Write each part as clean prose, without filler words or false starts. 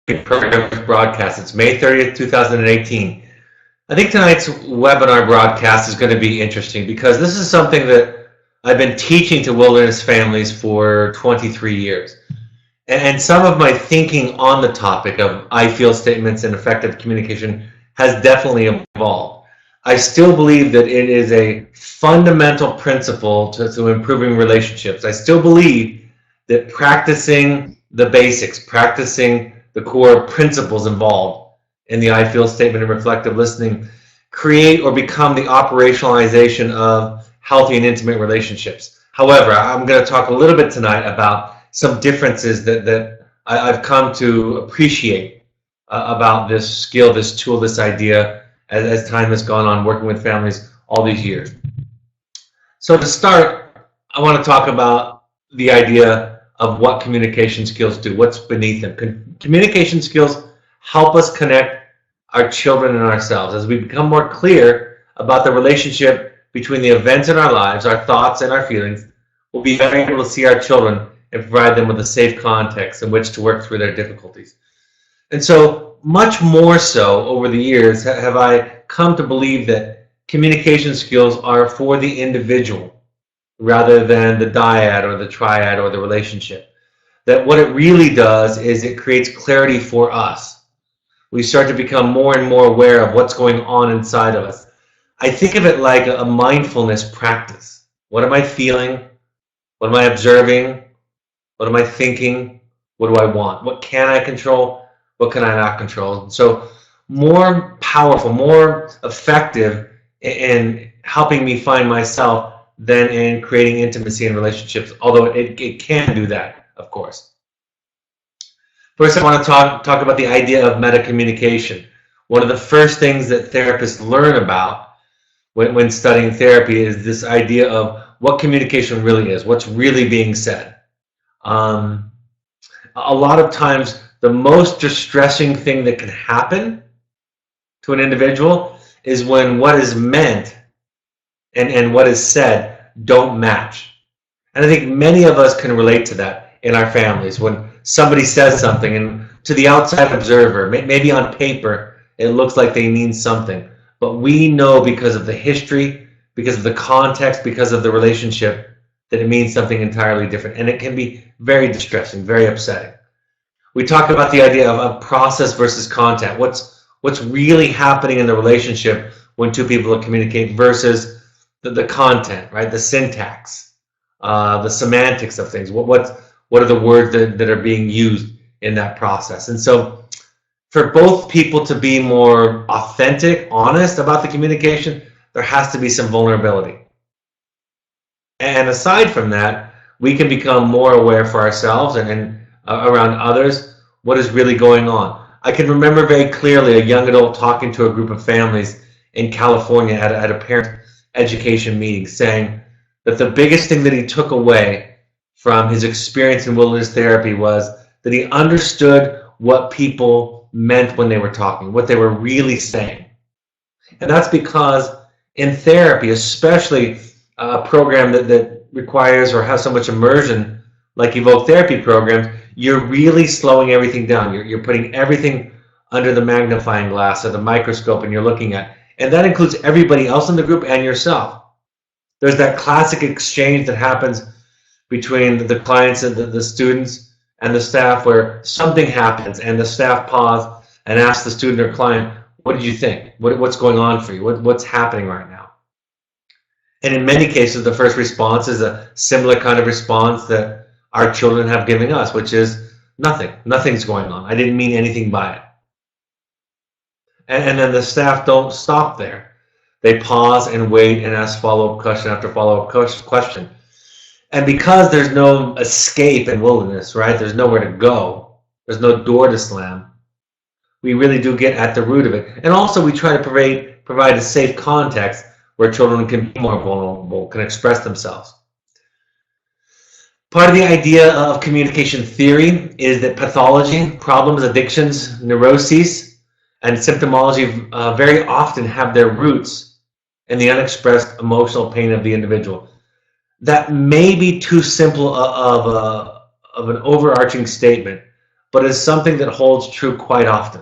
program broadcast. It's May 30th, 2018. I think tonight's webinar broadcast is going to be interesting because this is something that I've been teaching to wilderness families for 23 years. And some of my thinking on the topic of I feel statements and effective communication has definitely evolved. I still believe that it is a fundamental principle to improving relationships. I still believe that practicing the basics, practicing the core principles involved in the I feel statement and reflective listening create or become the operationalization of healthy and intimate relationships. However, I'm going to talk a little bit tonight about some differences that I've come to appreciate about this skill, this tool, this idea as time has gone on working with families all these years. So to start, I want to talk about the idea of what communication skills do, what's beneath them. Communication skills help us connect our children and ourselves. As we become more clear about the relationship between the events in our lives, our thoughts and our feelings, we'll be better able to see our children and provide them with a safe context in which to work through their difficulties. And so much more so over the years have I come to believe that communication skills are for the individual rather than the dyad or the triad or the relationship. That what it really does is it creates clarity for us. We start to become more and more aware of what's going on inside of us. I think of it like a mindfulness practice. What am I feeling? What am I observing? What am I thinking? What do I want? What can I control? What can I not control? So more powerful, more effective in helping me find myself than in creating intimacy in relationships, although it can do that, of course. First, I want to talk about the idea of meta-communication. One of the first things that therapists learn about when studying therapy is this idea of what communication really is, what's really being said. A lot of times, the most distressing thing that can happen to an individual is when what is meant and what is said don't match. And I think many of us can relate to that in our families. When somebody says something and to the outside observer, maybe on paper, it looks like they mean something. But we know because of the history, because of the context, because of the relationship, that it means something entirely different. And it can be very distressing, very upsetting. We talk about the idea of process versus content. What's really happening in the relationship when two people communicate versus the content, right? The syntax, the semantics of things. What are the words that are being used in that process? And so for both people to be more authentic, honest about the communication, there has to be some vulnerability. And aside from that, we can become more aware for ourselves and around others what is really going on. I can remember very clearly a young adult talking to a group of families in California at a parent education meeting, saying that the biggest thing that he took away from his experience in wilderness therapy was that he understood what people meant when they were talking, what they were really saying. And that's because in therapy, especially a program that requires or has so much immersion like evoke therapy programs, you're really slowing everything down. You're putting everything under the magnifying glass or the microscope and you're looking at. And that includes everybody else in the group and yourself. There's that classic exchange that happens between the clients and the students and the staff where something happens and the staff pause and ask the student or client, what did you think? What's going on for you? What's happening right now? And in many cases, the first response is a similar kind of response that our children have given us, which is nothing. Nothing's going on. I didn't mean anything by it. And then the staff don't stop there. They pause and wait and ask follow-up question after follow-up question. And because there's no escape in wilderness, right? There's nowhere to go. There's no door to slam. We really do get at the root of it. And also we try to provide a safe context where children can be more vulnerable, can express themselves. Part of the idea of communication theory is that pathology, problems, addictions, neuroses, and symptomology very often have their roots in the unexpressed emotional pain of the individual. That may be too simple of an overarching statement, but it's something that holds true quite often.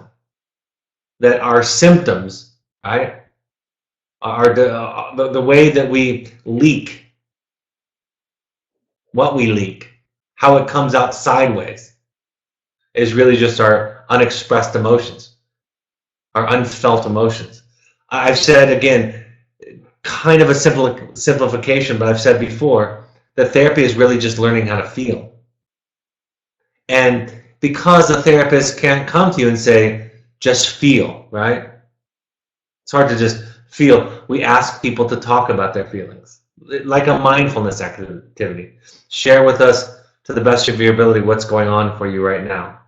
That our symptoms, right, are the way that we leak, what we leak, how it comes out sideways, is really just our unexpressed emotions, our unfelt emotions. I've said, again, kind of a simplification, but I've said before that therapy is really just learning how to feel. And because the therapist can't come to you and say, just feel, right? It's hard to just feel. We ask people to talk about their feelings, like a mindfulness activity. Share with us, to the best of your ability, what's going on for you right now.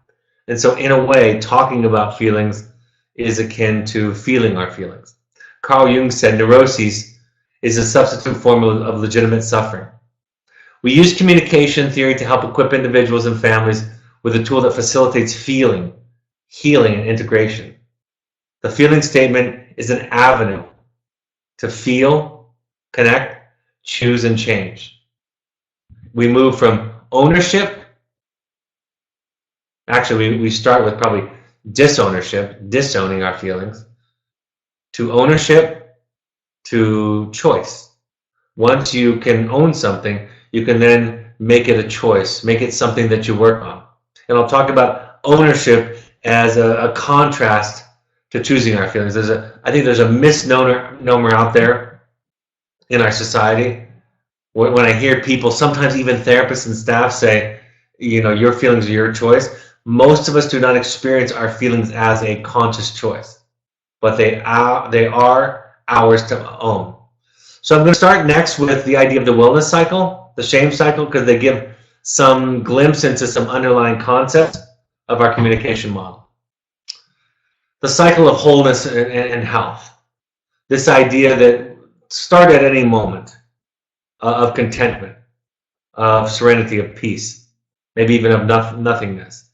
And so, in a way, talking about feelings is akin to feeling our feelings. Carl Jung said neuroses is a substitute form of legitimate suffering. We use communication theory to help equip individuals and families with a tool that facilitates feeling, healing, and integration. The feeling statement is an avenue to feel, connect, choose, and change. We move from ownership. Actually, we start with probably disownership, disowning our feelings, to ownership, to choice. Once you can own something, you can then make it a choice, make it something that you work on. And I'll talk about ownership as a contrast to choosing our feelings. I think there's a misnomer out there in our society. When I hear people, sometimes even therapists and staff say, your feelings are your choice. Most of us do not experience our feelings as a conscious choice, but they are ours to own. So I'm going to start next with the idea of the wellness cycle, the shame cycle, because they give some glimpse into some underlying concepts of our communication model. The cycle of wholeness and health. This idea that start at any moment of contentment, of serenity, of peace, maybe even of nothingness.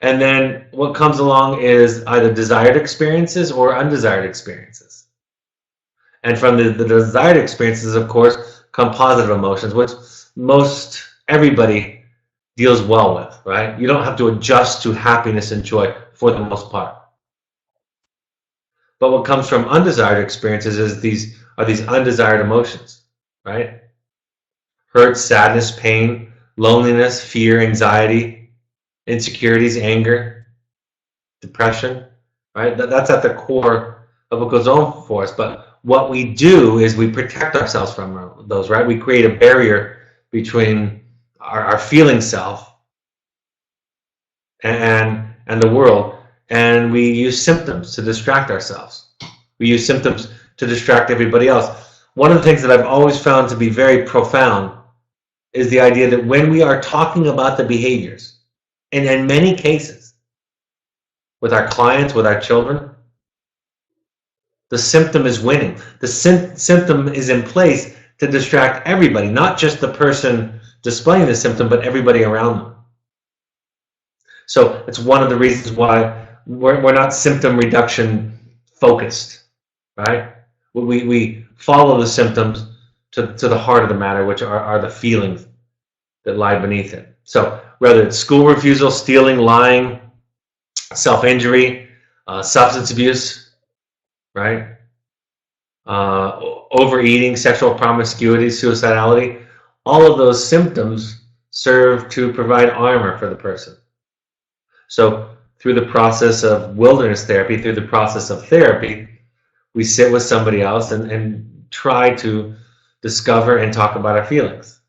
And then what comes along is either desired experiences or undesired experiences. And from the desired experiences, of course, come positive emotions, which most everybody deals well with, right? You don't have to adjust to happiness and joy for the most part. But what comes from undesired experiences is these undesired emotions, right? Hurt, sadness, pain, loneliness, fear, anxiety, insecurities, anger, depression, right? That's at the core of what goes on for us. But what we do is we protect ourselves from those, right? We create a barrier between our feeling self and the world, and we use symptoms to distract ourselves. We use symptoms to distract everybody else. One of the things that I've always found to be very profound is the idea that when we are talking about the behaviors, and in many cases, with our clients, with our children, the symptom is winning. The symptom is in place to distract everybody, not just the person displaying the symptom, but everybody around them. So it's one of the reasons why we're not symptom reduction focused, right? We follow the symptoms to the heart of the matter, which are the feelings that lie beneath it. So whether it's school refusal, stealing, lying, self-injury, substance abuse, right? Overeating, sexual promiscuity, suicidality, all of those symptoms serve to provide armor for the person. So through the process of wilderness therapy, through the process of therapy, we sit with somebody else and try to discover and talk about our feelings.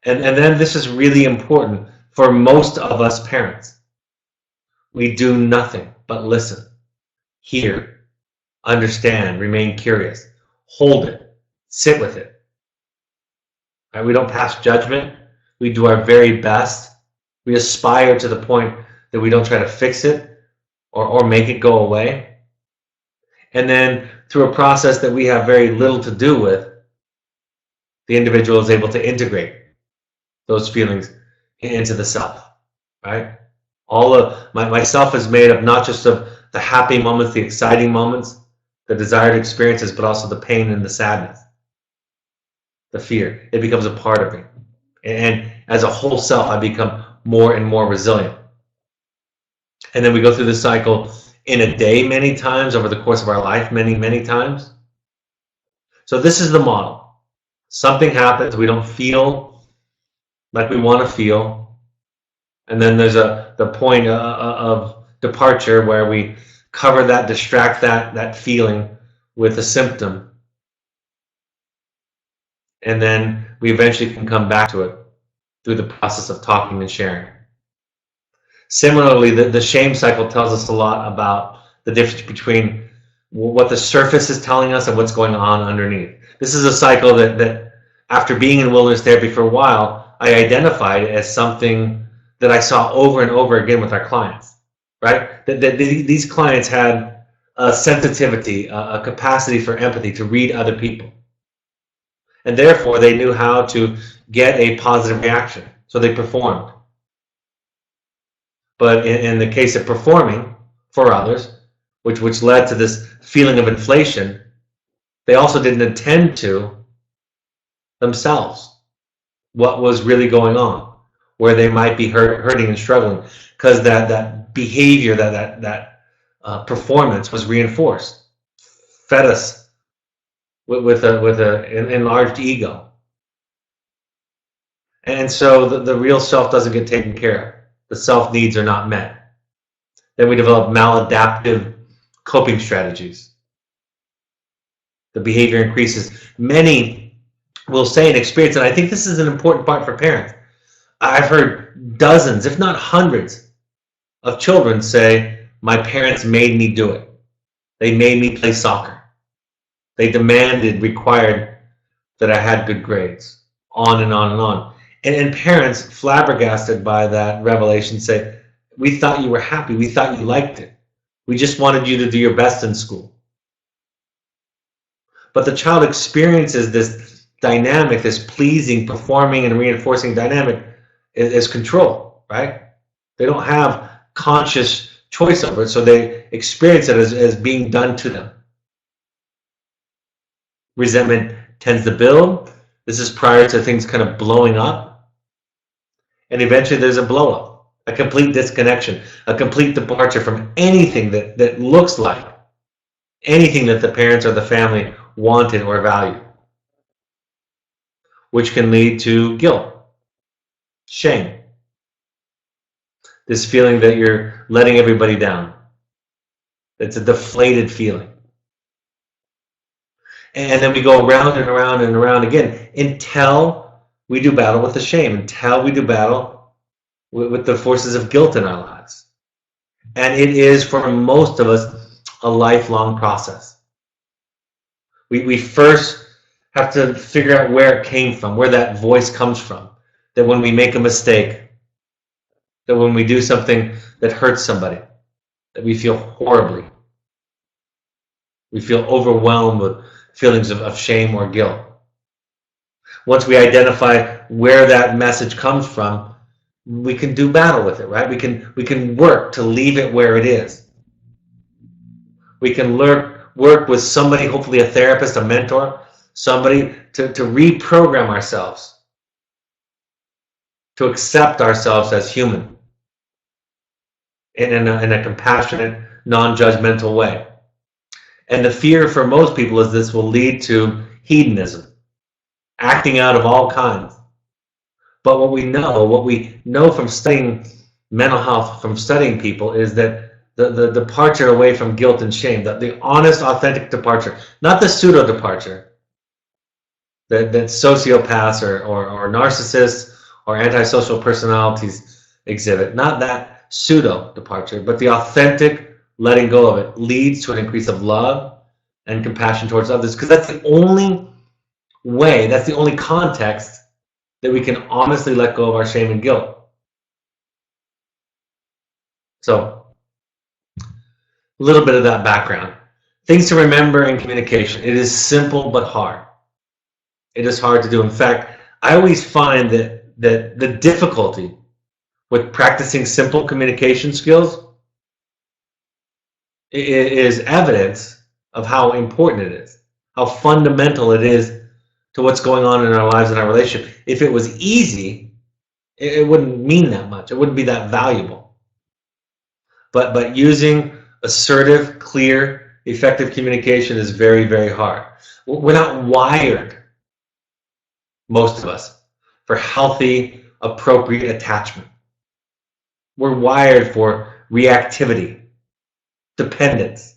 And then this is really important for most of us parents. We do nothing but listen, hear, understand, remain curious, hold it, sit with it. Right? We don't pass judgment. We do our very best. We aspire to the point that we don't try to fix it or make it go away. And then through a process that we have very little to do with, the individual is able to integrate those feelings into the self, right? All of myself is made up not just of the happy moments, the exciting moments, the desired experiences, but also the pain and the sadness, the fear. It becomes a part of me. And as a whole self, I become more and more resilient. And then we go through the cycle in a day many times, over the course of our life many, many times. So this is the model. Something happens, we don't feel like we want to feel, and then there's the point of departure where we cover that, distract that feeling with a symptom, and then we eventually can come back to it through the process of talking and sharing. Similarly, the shame cycle tells us a lot about the difference between what the surface is telling us and what's going on underneath. This is a cycle that after being in wilderness therapy for a while, I identified as something that I saw over and over again with our clients, right? That these clients had a sensitivity, a capacity for empathy to read other people. And therefore, they knew how to get a positive reaction. So they performed. But in the case of performing for others, which led to this feeling of inflation, they also didn't attend to themselves what was really going on, where they might be hurting and struggling, because that behavior, that performance was reinforced, fed us with an enlarged ego. And so the real self doesn't get taken care of. The self needs are not met. Then we develop maladaptive coping strategies. The behavior increases. Many will say and experience, and I think this is an important part for parents. I've heard dozens, if not hundreds, of children say, my parents made me do it. They made me play soccer. They demanded, required that I had good grades. On and on and on. And parents, flabbergasted by that revelation, say, we thought you were happy. We thought you liked it. We just wanted you to do your best in school. But the child experiences this dynamic, this pleasing, performing, and reinforcing dynamic as control, right? They don't have conscious choice over it, so they experience it as being done to them. Resentment tends to build. This is prior to things kind of blowing up. And eventually there's a blow up, a complete disconnection, a complete departure from anything that looks like anything that the parents or the family wanted or valued, which can lead to guilt, shame, this feeling that you're letting everybody down. It's a deflated feeling. And then we go around and around and around again until we do battle with the shame, until we do battle with the forces of guilt in our lives. And it is, for most of us, a lifelong process. We first have to figure out where it came from, where that voice comes from. That when we make a mistake, that when we do something that hurts somebody, that we feel horribly. We feel overwhelmed with feelings of shame or guilt. Once we identify where that message comes from, we can do battle with it, right? We can work to leave it where it is. We can work with somebody, hopefully a therapist, a mentor, somebody to reprogram ourselves, to accept ourselves as human in a compassionate, non-judgmental way. And the fear for most people is this will lead to hedonism, acting out of all kinds. But what we know from studying mental health, from studying people, is that the departure away from guilt and shame, the honest, authentic departure, not the pseudo departure that sociopaths or narcissists or antisocial personalities exhibit, not that pseudo departure, but the authentic letting go of it leads to an increase of love and compassion towards others, because that's the only way, that's the only context that we can honestly let go of our shame and guilt. So, a little bit of that background. Things to remember in communication. It is simple but hard. It is hard to do. In fact, I always find that the difficulty with practicing simple communication skills is evidence of how important it is, how fundamental it is to what's going on in our lives and our relationship. If it was easy, it wouldn't mean that much. It wouldn't be that valuable. But using assertive, clear, effective communication is very, very hard. We're not wired, most of us, for healthy, appropriate attachment. We're wired for reactivity, dependence,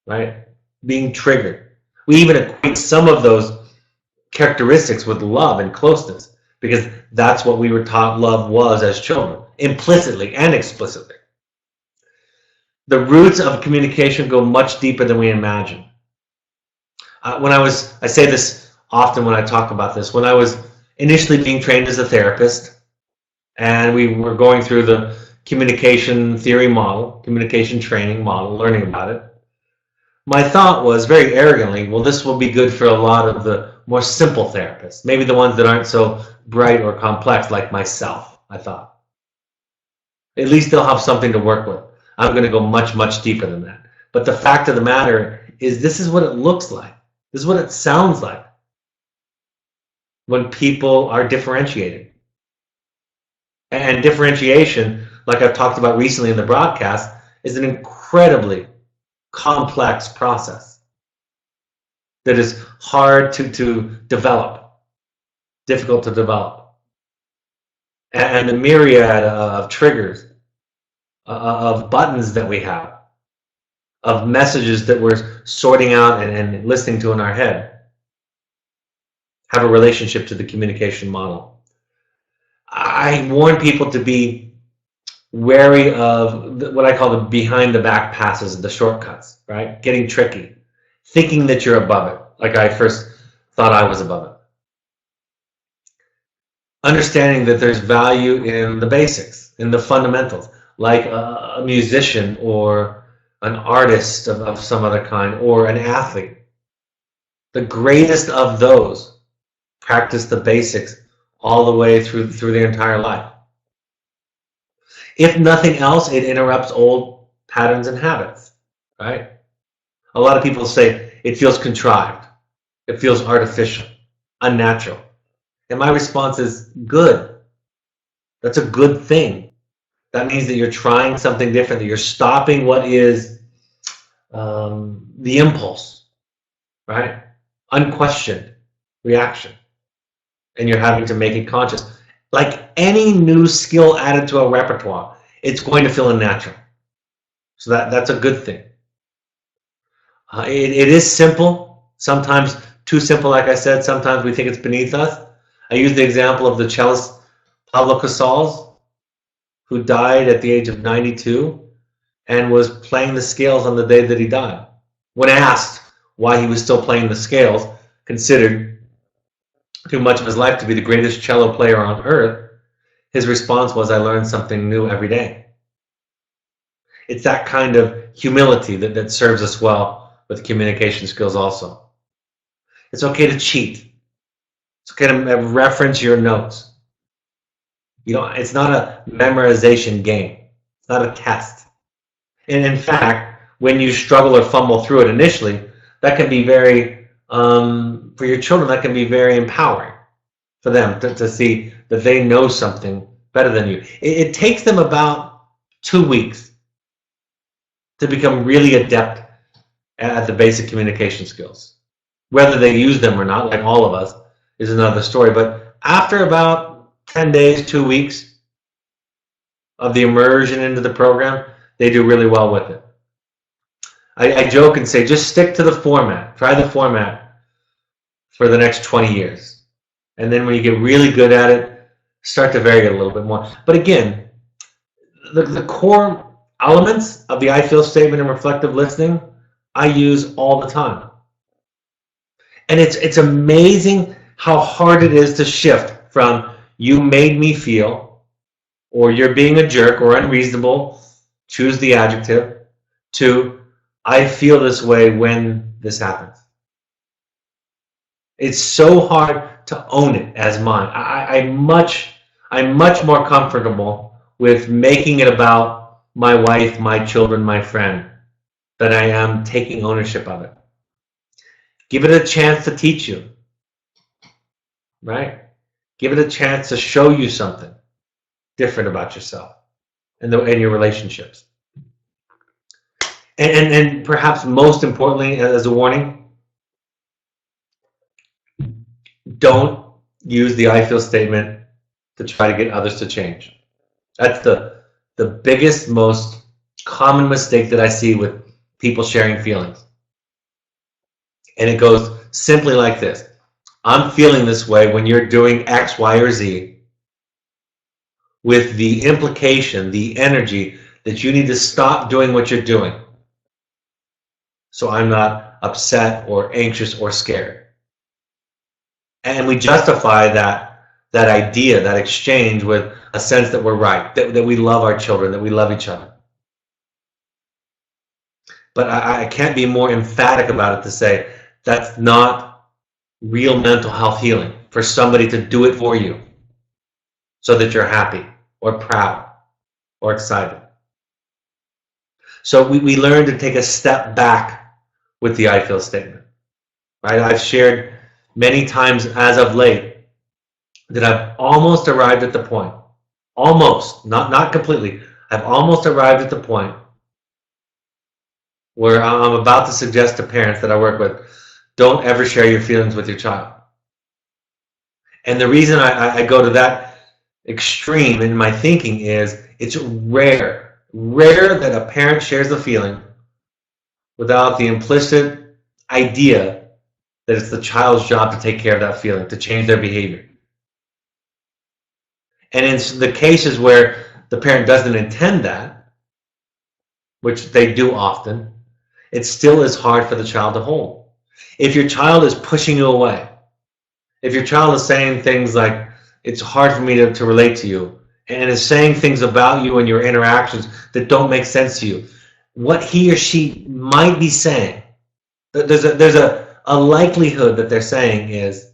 right? Being triggered. We even equate some of those characteristics with love and closeness because that's what we were taught love was as children, implicitly and explicitly. The roots of communication go much deeper than we imagine. I say this often when I talk about this, when I was initially being trained as a therapist and we were going through the communication theory model, communication training model, learning about it, my thought was very arrogantly, well, this will be good for a lot of the more simple therapists, maybe the ones that aren't so bright or complex like myself, I thought. At least they'll have something to work with. I'm going to go much, much deeper than that. But the fact of the matter is this is what it looks like. This is what it sounds like when people are differentiated. And differentiation, like I've talked about recently in the broadcast, is an incredibly complex process that is hard to develop, difficult to develop. And the myriad of triggers, of buttons that we have, of messages that we're sorting out and listening to in our head, have a relationship to the communication model. I warn people to be wary of what I call the behind the back passes, the shortcuts, right? Getting tricky, thinking that you're above it, like I first thought I was above it. Understanding that there's value in the basics, in the fundamentals, like a musician or an artist of some other kind, or an athlete. The greatest of those practice the basics all the way through their entire life. If nothing else, it interrupts old patterns and habits, right? A lot of people say it feels contrived, it feels artificial, unnatural. And my response is good. That's a good thing. That means that you're trying something different, that you're stopping what is the impulse, right? Unquestioned reaction. And you're having to make it conscious. Like any new skill added to a repertoire, it's going to feel unnatural. So that's a good thing. It is simple, sometimes too simple, like I said. Sometimes we think it's beneath us. I use the example of the cellist Pablo Casals, who died at the age of 92 and was playing the scales on the day that he died. When asked why he was still playing the scales, considered too much of his life to be the greatest cello player on earth, his response was, I learn something new every day. It's that kind of humility that serves us well with communication skills also. It's okay to cheat. It's okay to reference your notes. You know, it's not a memorization game. It's not a test. And in fact, when you struggle or fumble through it initially, that can be very, for your children, that can be very empowering for them to see that they know something better than you. It takes them about 2 weeks to become really adept at the basic communication skills. Whether they use them or not, like all of us, is another story. But after about 10 days, 2 weeks of the immersion into the program, they do really well with it. I joke and say, just stick to the format. Try the format for the next 20 years. And then when you get really good at it, start to vary it a little bit more. But again, the core elements of the I feel statement and reflective listening, I use all the time. And it's amazing how hard it is to shift from you made me feel, or you're being a jerk or unreasonable, choose the adjective, to I feel this way when this happens. It's so hard to own it as mine. I'm much more comfortable with making it about my wife, my children, my friend, than I am taking ownership of it. Give it a chance to teach you, right? Give it a chance to show you something different about yourself. in your relationships. And perhaps most importantly, as a warning, don't use the I feel statement to try to get others to change. That's the biggest, most common mistake that I see with people sharing feelings. And it goes simply like this. I'm feeling this way when you're doing X, Y, or Z, with the implication, the energy that you need to stop doing what you're doing, so I'm not upset or anxious or scared. And we justify that idea, that exchange, with a sense that we're right, that we love our children, that we love each other. But I can't be more emphatic about it to say that's not real mental health healing, for somebody to do it for you so that you're happy or proud or excited. So we learn to take a step back with the I feel statement. Right? I've shared many times as of late that I've almost arrived at the point, almost, not completely, I've almost arrived at the point where I'm about to suggest to parents that I work with, don't ever share your feelings with your child. And the reason I go to that extreme in my thinking is it's rare that a parent shares a feeling without the implicit idea that it's the child's job to take care of that feeling, to change their behavior. And in the cases where the parent doesn't intend that, which they do often, it still is hard for the child to hold. If your child is pushing you away, if your child is saying things like, it's hard for me to relate to you, and is saying things about you and your interactions that don't make sense to you, what he or she might be saying, there's a likelihood that they're saying is,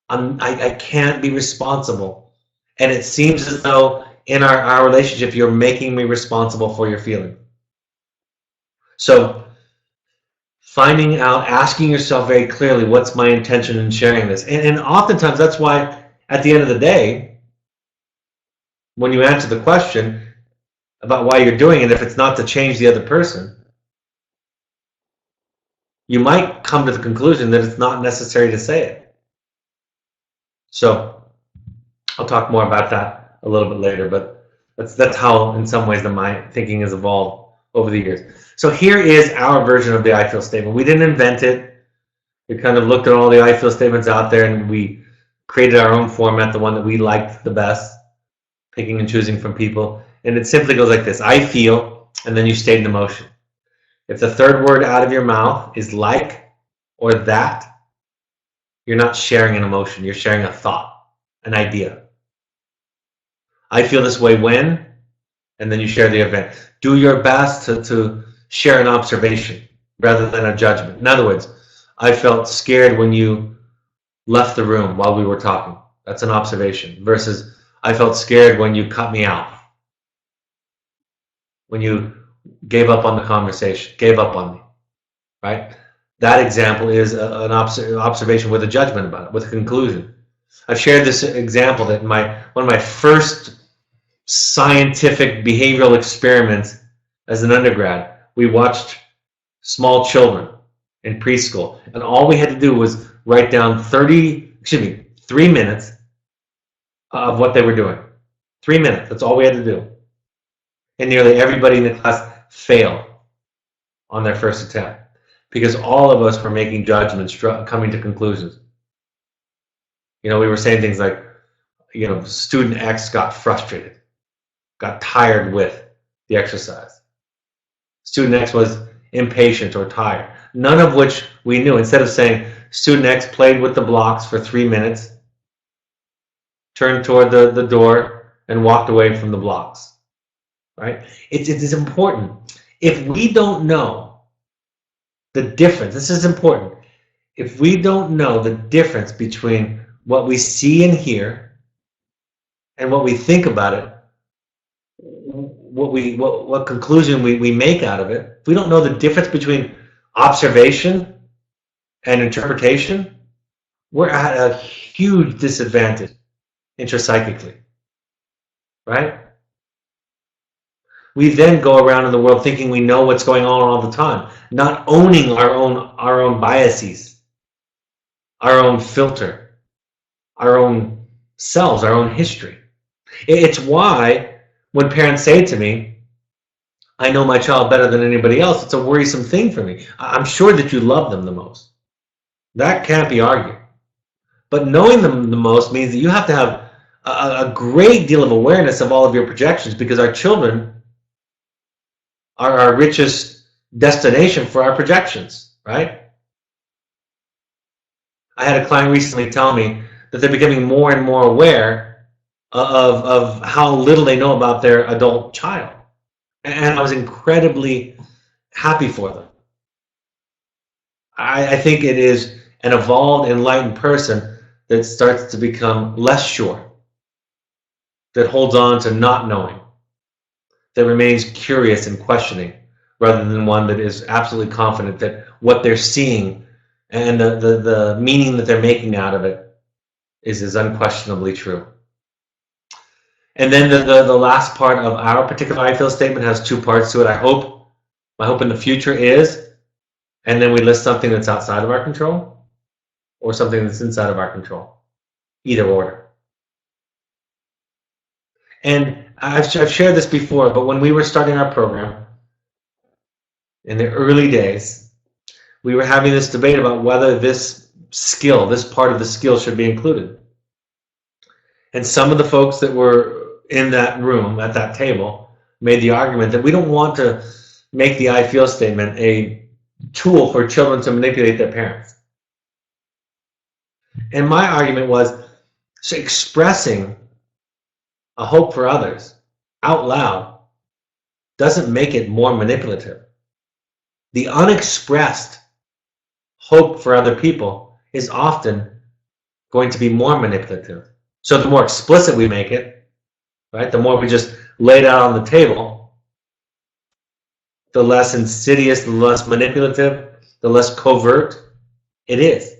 I can't be responsible. And it seems as though in our relationship, you're making me responsible for your feeling. So finding out, asking yourself very clearly, what's my intention in sharing this? And oftentimes that's why at the end of the day, when you answer the question about why you're doing it, if it's not to change the other person, you might come to the conclusion that it's not necessary to say it. So I'll talk more about that a little bit later, but that's how, in some ways, my thinking has evolved over the years. So here is our version of the I feel statement. We didn't invent it. We kind of looked at all the I feel statements out there, and we created our own format, the one that we liked the best, picking and choosing from people. And it simply goes like this: I feel, and then you state an emotion. If the third word out of your mouth is like or that, you're not sharing an emotion. You're sharing a thought, an idea. I feel this way when, and then you share the event. Do your best to share an observation rather than a judgment. In other words, I felt scared when you left the room while we were talking. That's an observation. Versus, I felt scared when you cut me out. When you gave up on the conversation, gave up on me, right? That example is an observation with a judgment about it, with a conclusion. I've shared this example that one of my first scientific behavioral experiments as an undergrad, we watched small children in preschool, and all we had to do was write down 3 minutes of what they were doing. 3 minutes, that's all we had to do. And nearly everybody in the class failed on their first attempt because all of us were making judgments, coming to conclusions. We were saying things like, student X got frustrated, got tired with the exercise. Student X was impatient or tired, none of which we knew. Instead of saying student X played with the blocks for 3 minutes, turned toward the door, and walked away from the blocks. Right? It is important. If we don't know the difference, this is important. If we don't know the difference between what we see and hear and what we think about it, what conclusion we make out of it, if we don't know the difference between observation and interpretation, we're at a huge disadvantage intrapsychically. Right? we then go around in the world thinking we know what's going on all the time, not owning our own biases, our own filter, our own selves, our own history. It's why when parents say to me, I know my child better than anybody else, it's a worrisome thing for me. I'm sure that you love them the most. That can't be argued. But knowing them the most means that you have to have a great deal of awareness of all of your projections, because our children are our richest destination for our projections, right? I had a client recently tell me that they're becoming more and more aware of how little they know about their adult child. And I was incredibly happy for them. I think it is an evolved, enlightened person that starts to become less sure, that holds on to not knowing, that remains curious and questioning, rather than one that is absolutely confident that what they're seeing and the meaning that they're making out of it is unquestionably true. And then the last part of our particular I feel statement has two parts to it. My hope in the future is, and then we list something that's outside of our control or something that's inside of our control, either order. And I've shared this before, but when we were starting our program in the early days, we were having this debate about whether this skill, this part of the skill, should be included. And some of the folks that were in that room, at that table, made the argument that we don't want to make the I feel statement a tool for children to manipulate their parents. And my argument was, so expressing a hope for others out loud doesn't make it more manipulative. The unexpressed hope for other people is often going to be more manipulative. So the more explicit we make it, right, the more we just lay it out on the table, the less insidious, the less manipulative, the less covert it is.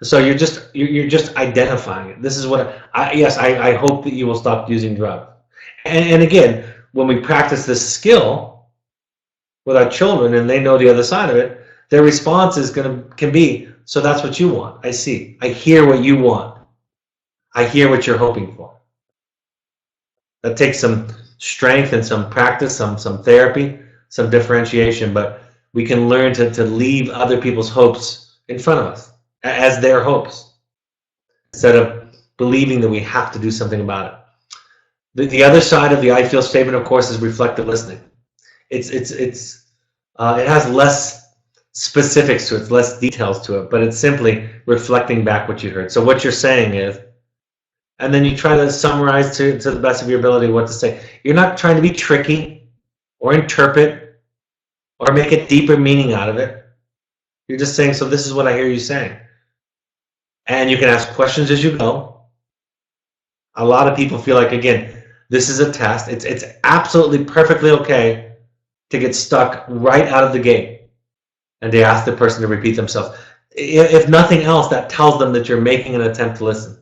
So you're just identifying it. This is what I hope that you will stop using drugs. And again, when we practice this skill with our children and they know the other side of it, their response is can be, so that's what you want. I see. I hear what you want. I hear what you're hoping for. That takes some strength and some practice, some therapy, some differentiation, but we can learn to leave other people's hopes in front of us as their hopes, instead of believing that we have to do something about it. The other side of the I feel statement, of course, is reflective listening. It has less specifics to it, less details to it, but it's simply reflecting back what you heard. So what you're saying is, and then you try to summarize to the best of your ability what to say. You're not trying to be tricky or interpret or make a deeper meaning out of it. You're just saying, so this is what I hear you saying. And you can ask questions as you go. A lot of people feel like, again, this is a test. It's absolutely perfectly okay to get stuck right out of the gate and they ask the person to repeat themselves. If nothing else, that tells them that you're making an attempt to listen.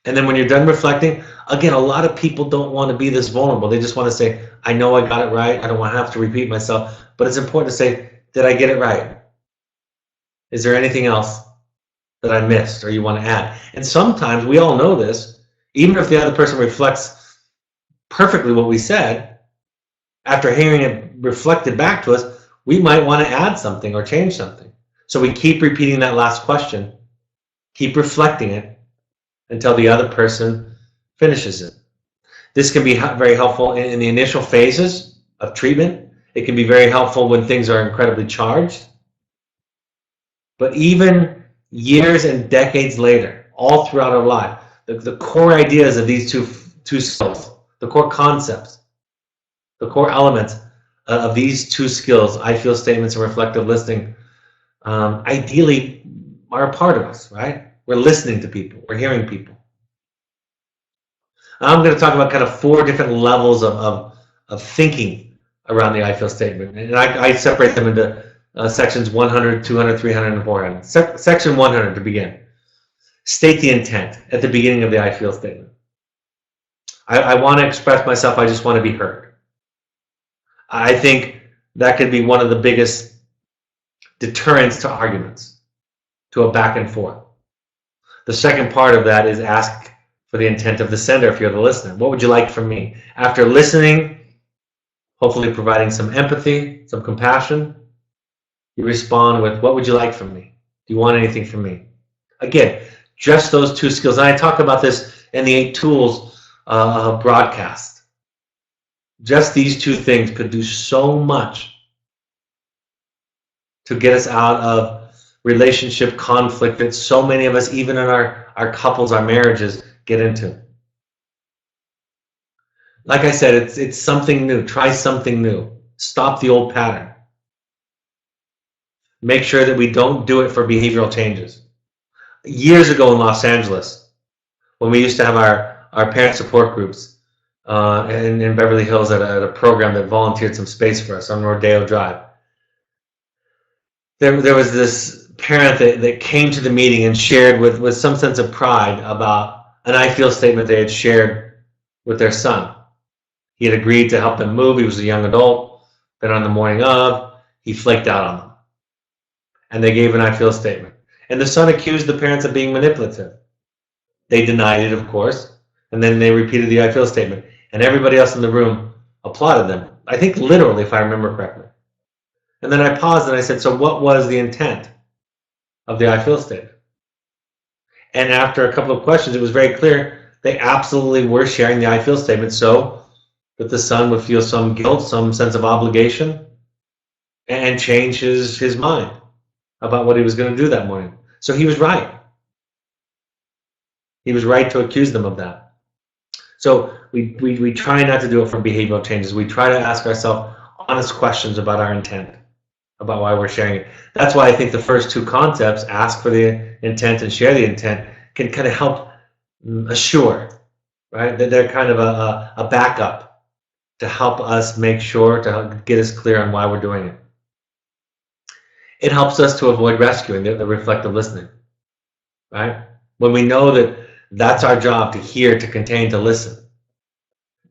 And then when you're done reflecting, again, a lot of people don't want to be this vulnerable. They just want to say, I know I got it right. I don't want to have to repeat myself. But it's important to say, did I get it right? Is there anything else that I missed or you want to add? And sometimes, we all know this, even if the other person reflects perfectly what we said, after hearing it reflected back to us, we might want to add something or change something. So we keep repeating that last question, keep reflecting it until the other person finishes it. This can be very helpful in the initial phases of treatment. It can be very helpful when things are incredibly charged. But even years and decades later, all throughout our life, the core ideas of these two skills, the core concepts, the core elements of these two skills, I feel statements and reflective listening, ideally are a part of us, right? We're listening to people. We're hearing people. I'm going to talk about kind of 4 different levels of thinking around the I feel statement. And I separate them into sections 100, 200, 300, and 400. Section 100 to begin. State the intent at the beginning of the I feel statement. I want to express myself, I just want to be heard. I think that could be one of the biggest deterrents to arguments, to a back and forth. The second part of that is ask for the intent of the sender if you're the listener. What would you like from me? After listening, hopefully providing some empathy, some compassion, you respond with, what would you like from me? Do you want anything from me? Again, just those two skills. And I talk about this in the 8 Tools broadcast. Just these two things could do so much to get us out of relationship conflict that so many of us, even in our couples, our marriages, get into. Like I said, it's something new. Try something new. Stop the old pattern. Make sure that we don't do it for behavioral changes. Years ago in Los Angeles, when we used to have our parent support groups in Beverly Hills at a program that volunteered some space for us on Rodeo Drive, there was this parent that came to the meeting and shared with some sense of pride about an I feel statement they had shared with their son. He had agreed to help them move. He was a young adult. Then on the morning of, he flaked out on them. And they gave an I feel statement. And the son accused the parents of being manipulative. They denied it, of course. And then they repeated the I feel statement. And everybody else in the room applauded them. I think literally, if I remember correctly. And then I paused and I said, so what was the intent of the I feel statement? And after a couple of questions, it was very clear they absolutely were sharing the I feel statement so that the son would feel some guilt, some sense of obligation, and change his mind about what he was going to do that morning. So he was right. He was right to accuse them of that. So we try not to do it for behavioral changes. We try to ask ourselves honest questions about our intent, about why we're sharing it. That's why I think the first 2 concepts, ask for the intent and share the intent, can kind of help assure, right? That they're kind of a backup to help us make sure, to get us clear on why we're doing it. It helps us to avoid rescuing, the reflective listening, right? When we know that that's our job, to hear, to contain, to listen,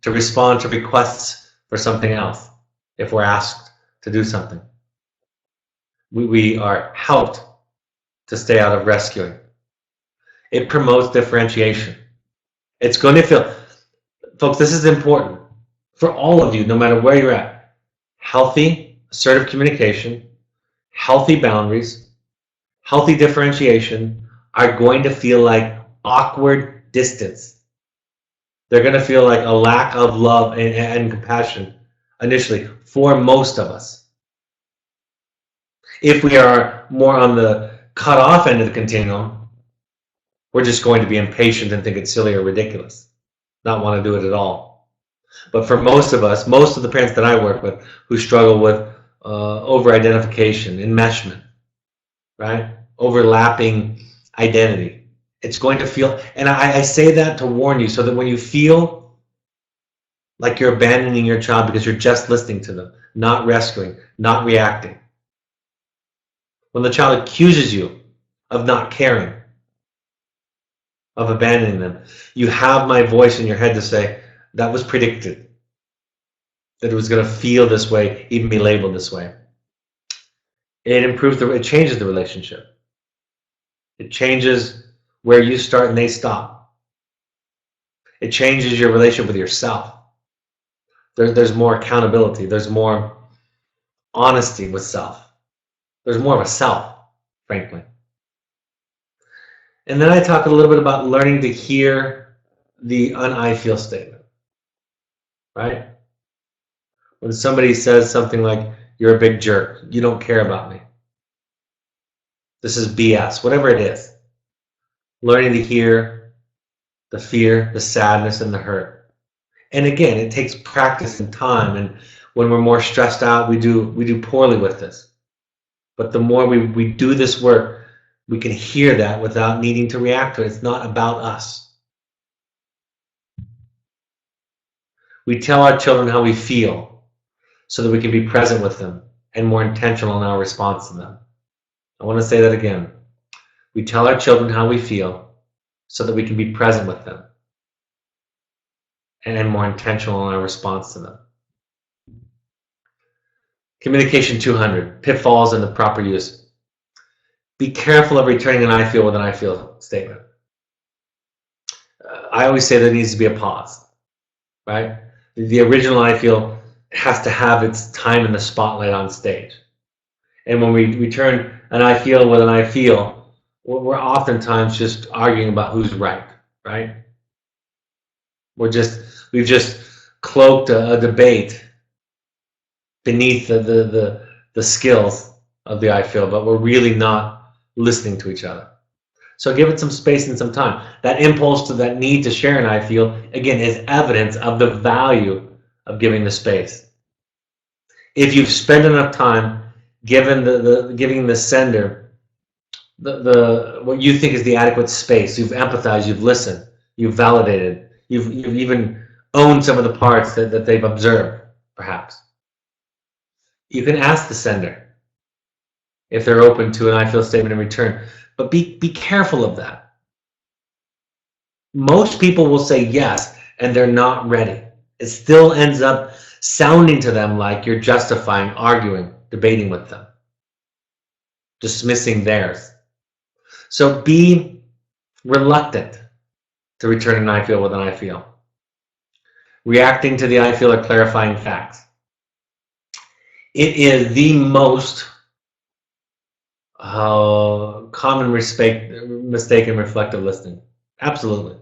to respond to requests for something else if we're asked to do something. We are helped to stay out of rescuing. It promotes differentiation. It's going to feel, folks, this is important for all of you, no matter where you're at. Healthy, assertive communication, healthy boundaries, healthy differentiation are going to feel like awkward distance. They're going to feel like a lack of love and compassion initially for most of us. If we are more on the cut off end of the continuum, we're just going to be impatient and think it's silly or ridiculous, not want to do it at all. But for most of us, most of the parents that I work with who struggle with over-identification, enmeshment, right? Overlapping identity. It's going to feel, and I say that to warn you so that when you feel like you're abandoning your child because you're just listening to them, not rescuing, not reacting. When the child accuses you of not caring, of abandoning them, you have my voice in your head to say, that was predicted. That it was going to feel this way, even be labeled this way. It changes the relationship. It changes where you start and they stop. It changes your relationship with yourself. There's more accountability. There's more honesty with self. There's more of a self, frankly. And then I talk a little bit about learning to hear the I feel statement, right? When somebody says something like, you're a big jerk, you don't care about me, this is BS, whatever it is. Learning to hear the fear, the sadness, and the hurt. And again, it takes practice and time. And when we're more stressed out, we do poorly with this. But the more we do this work, we can hear that without needing to react to it. It's not about us. We tell our children how we feel so that we can be present with them and more intentional in our response to them. I want to say that again. We tell our children how we feel so that we can be present with them and more intentional in our response to them. Communication 200, pitfalls and the proper use. Be careful of returning an I feel with an I feel statement. I always say there needs to be a pause, right? The original I feel has to have its time in the spotlight on stage. And when we return an I feel with an I feel, we're oftentimes just arguing about who's right? We've just cloaked a debate beneath the skills of the I feel, but we're really not listening to each other. So give it some space and some time. That impulse to that need to share an I feel, again, is evidence of the value of giving the space. If you've spent enough time giving the sender what you think is the adequate space, you've empathized, you've listened, you've validated, you've even owned some of the parts that they've observed, perhaps. You can ask the sender if they're open to an I feel statement in return. But be careful of that. Most people will say yes, and they're not ready. It still ends up sounding to them like you're justifying, arguing, debating with them, dismissing theirs. So be reluctant to return an I feel with an I feel. Reacting to the I feel or clarifying facts. It is the most common mistake in reflective listening. Absolutely.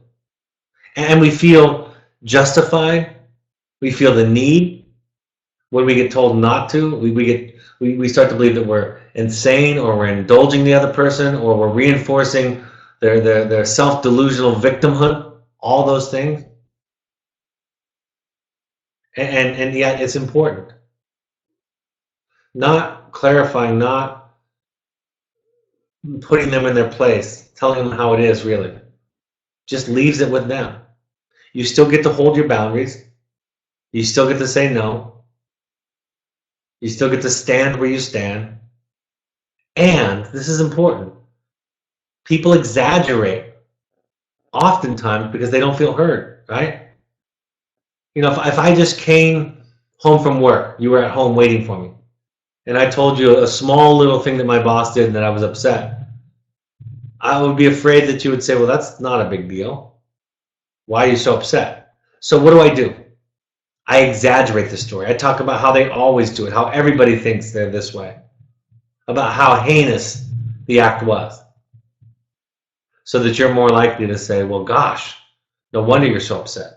And we feel justified. We feel the need when we get told not to. We start to believe that we're insane, or we're indulging the other person, or we're reinforcing their self-delusional victimhood. All those things. And yet it's important. Not clarifying, not putting them in their place, telling them how it is really. Just leaves it with them. You still get to hold your boundaries. You still get to say no. You still get to stand where you stand. And this is important. People exaggerate oftentimes because they don't feel heard, right? You know, if I just came home from work, you were at home waiting for me, and I told you a small little thing that my boss did and that I was upset, I would be afraid that you would say, well, that's not a big deal. Why are you so upset? So what do? I exaggerate the story. I talk about how they always do it, how everybody thinks they're this way, about how heinous the act was, so that you're more likely to say, well, gosh, no wonder you're so upset.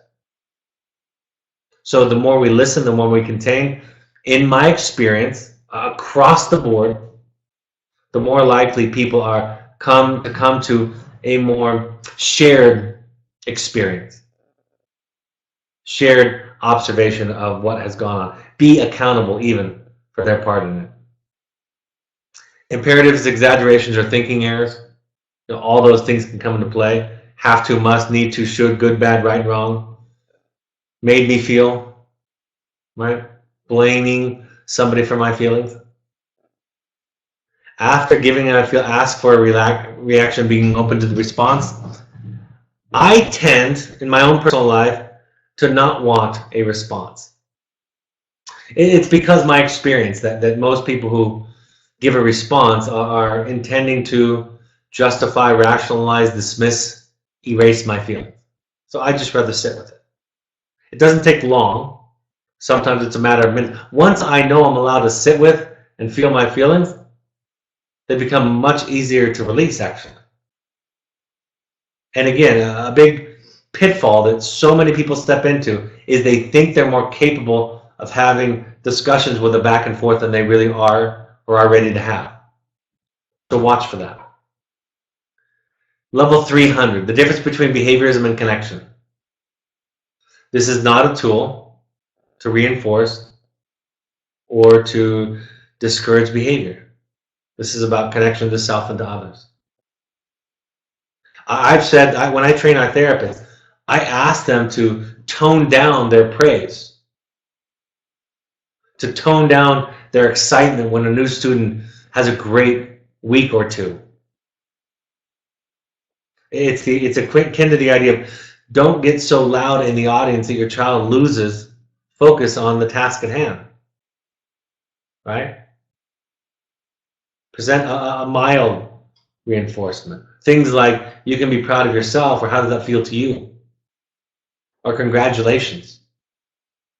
So the more we listen, the more we contain. In my experience, across the board, the more likely people are come to a more shared experience, shared observation of what has gone on. Be accountable even for their part in it. Imperatives, exaggerations, or thinking errors. You know, all those things can come into play. Have to, must, need to, should, good, bad, right, wrong. Made me feel, right? Blaming somebody for my feelings. After giving an I feel, ask for a reaction, being open to the response. I tend, in my own personal life, to not want a response. It's because my experience that most people who give a response are intending to justify, rationalize, dismiss, erase my feelings. So I just rather sit with it. It doesn't take long. Sometimes it's a matter of minutes. Once I know I'm allowed to sit with and feel my feelings, they become much easier to release, actually. And again, a big pitfall that so many people step into is they think they're more capable of having discussions with a back and forth than they really are or are ready to have. So watch for that. Level 300, the difference between behaviorism and connection. This is not a tool to reinforce or to discourage behavior. This is about connection to self and to others. I've said, when I train our therapists, I ask them to tone down their praise, to tone down their excitement when a new student has a great week or two. It's akin to the idea of Don't get so loud in the audience that your child loses focus on the task at hand, right? Present a mild reinforcement. Things like, you can be proud of yourself, or how does that feel to you? Or congratulations.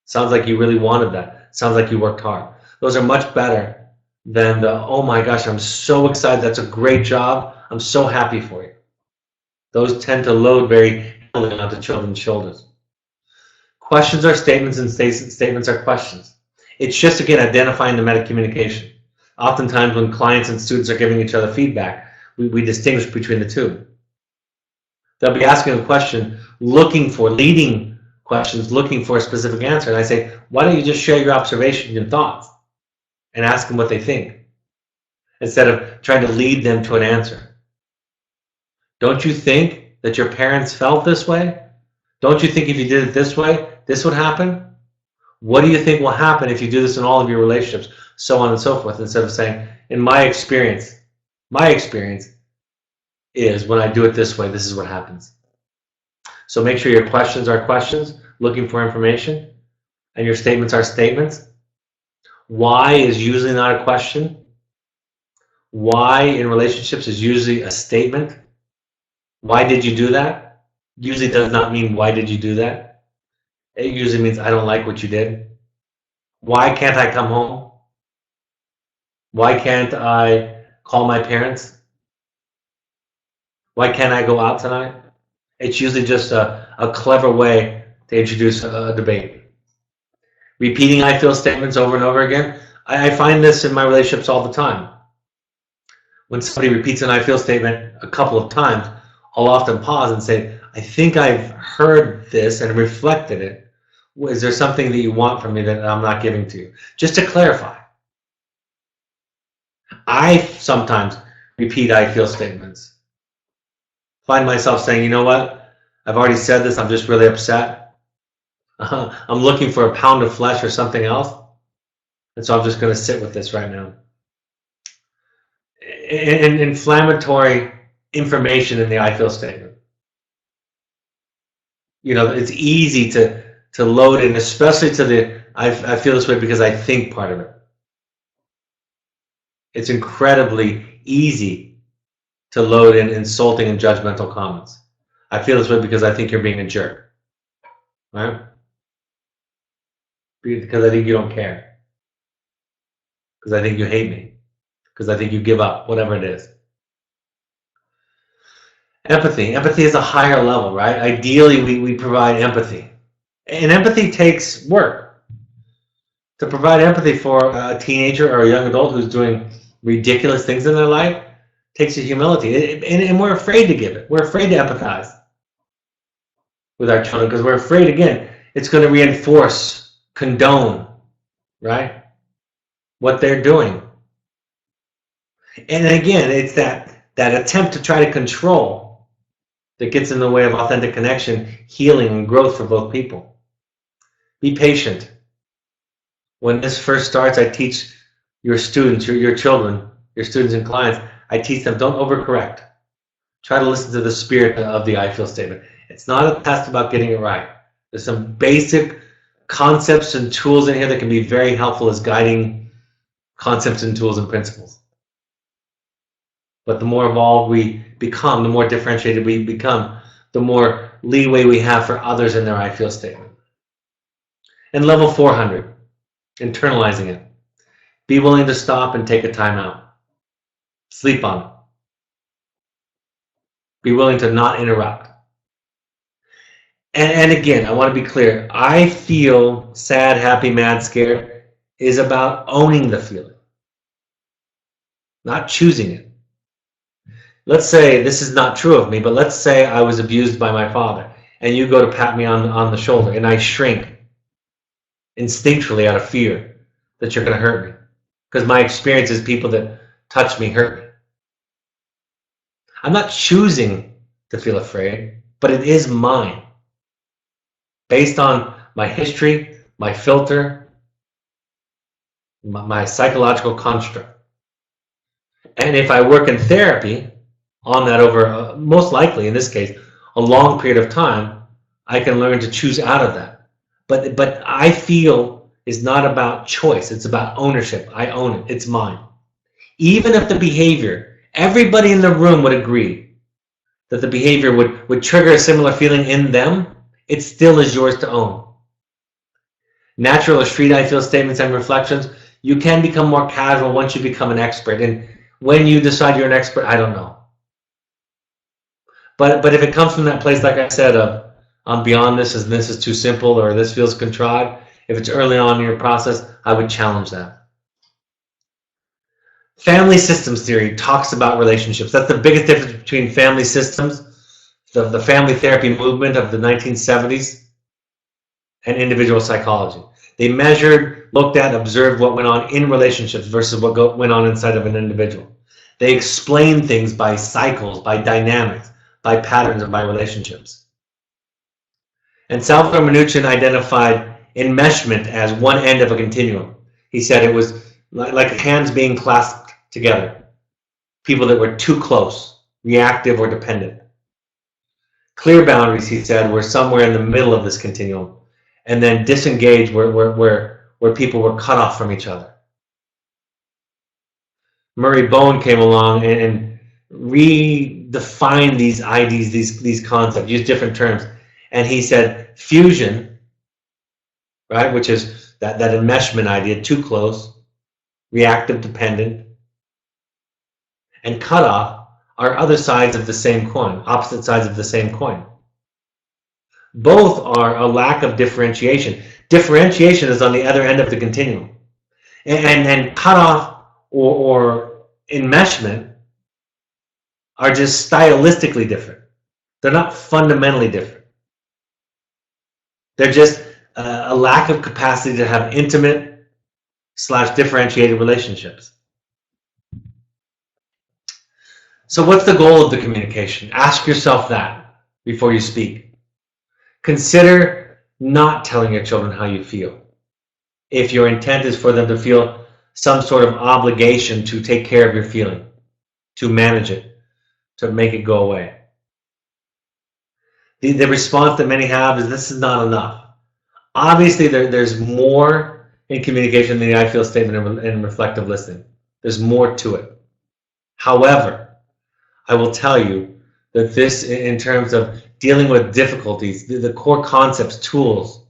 Sounds like you really wanted that. Sounds like you worked hard. Those are much better than the, oh my gosh, I'm so excited. That's a great job. I'm so happy for you. Those tend to load very heavily onto children's shoulders. Questions are statements, and statements are questions. It's just, again, identifying the meta-communication. Oftentimes when clients and students are giving each other feedback, we distinguish between the two. They'll be asking a question, leading questions, looking for a specific answer. And I say, why don't you just share your observations and thoughts and ask them what they think, instead of trying to lead them to an answer. Don't you think that your parents felt this way? Don't you think if you did it this way, this would happen? What do you think will happen if you do this in all of your relationships? So on and so forth. Instead of saying, in my experience is when I do it this way, this is what happens. So make sure your questions are questions, looking for information, and your statements are statements. Why is usually not a question. Why in relationships is usually a statement. Why did you do that? Usually does not mean why did you do that. It usually means I don't like what you did. Why can't I come home? Why can't I call my parents? Why can't I go out tonight? It's usually just a clever way to introduce a debate. Repeating I feel statements over and over again. I find this in my relationships all the time. When somebody repeats an I feel statement a couple of times, I'll often pause and say, I think I've heard this and reflected it. Is there something that you want from me that I'm not giving to you? Just to clarify. I sometimes repeat I feel statements. Find myself saying, you know what? I've already said this. I'm just really upset. I'm looking for a pound of flesh or something else. And so I'm just going to sit with this right now. Inflammatory information in the I feel statement. You know, it's easy to load in, especially to the I feel this way because I think part of it. It's incredibly easy to load in insulting and judgmental comments. I feel this way because I think you're being a jerk. Right? Because I think you don't care. Because I think you hate me. Because I think you give up, whatever it is. Empathy. Empathy is a higher level, right? Ideally, we provide empathy. And empathy takes work. To provide empathy for a teenager or a young adult who's doing ridiculous things in their life takes a humility. And we're afraid to give it. We're afraid to empathize with our children because we're afraid, again, it's going to reinforce, condone, right, what they're doing. And again, it's that attempt to try to control that gets in the way of authentic connection, healing, and growth for both people. Be patient. When this first starts, I teach your students, your children, your students and clients, I teach them, don't overcorrect. Try to listen to the spirit of the I feel statement. It's not a test about getting it right. There's some basic concepts and tools in here that can be very helpful as guiding concepts and tools and principles. But the more evolved we become, the more differentiated we become, the more leeway we have for others in their I feel statement. And level 400, internalizing it. Be willing to stop and take a time out. Sleep on it. Be willing to not interrupt. And again, I want to be clear. I feel sad, happy, mad, scared is about owning the feeling, not choosing it. Let's say, this is not true of me, but let's say I was abused by my father and you go to pat me on the shoulder and I shrink instinctually out of fear that you're going to hurt me. Because my experience is people that touch me hurt me. I'm not choosing to feel afraid, but it is mine. Based on my history, my filter, my psychological construct. And if I work in therapy on that over, most likely in this case, a long period of time, I can learn to choose out of that. But I feel is not about choice. It's about ownership. I own it. It's mine. Even if the behavior, everybody in the room would agree that the behavior would trigger a similar feeling in them, it still is yours to own. Natural or street I feel statements and reflections, you can become more casual once you become an expert. And when you decide you're an expert, I don't know. But if it comes from that place, like I said, of I'm beyond this, and this is too simple, or this feels contrived, if it's early on in your process, I would challenge that. Family systems theory talks about relationships. That's the biggest difference between family systems, the family therapy movement of the 1970s, and individual psychology. They measured, looked at, observed what went on in relationships versus what went on inside of an individual. They explained things by cycles, by dynamics, by patterns, and by relationships. And Salvador Minuchin identified enmeshment as one end of a continuum. He said it was like hands being clasped together. People that were too close, reactive or dependent. Clear boundaries, he said, were somewhere in the middle of this continuum. And then disengaged where people were cut off from each other. Murray Bowen came along and redefined these ideas, these concepts, used different terms. And he said fusion, right, which is that enmeshment idea, too close, reactive, dependent, and cutoff are other sides of the same coin, opposite sides of the same coin. Both are a lack of differentiation. Differentiation is on the other end of the continuum. And cutoff or enmeshment are just stylistically different. They're not fundamentally different. They're just a lack of capacity to have intimate / differentiated relationships. So what's the goal of the communication? Ask yourself that before you speak. Consider not telling your children how you feel. If your intent is for them to feel some sort of obligation to take care of your feeling, to manage it, to make it go away. The response that many have is this is not enough. Obviously, there's more in communication than the I feel statement and reflective listening. There's more to it. However, I will tell you that this, in terms of dealing with difficulties, the core concepts, tools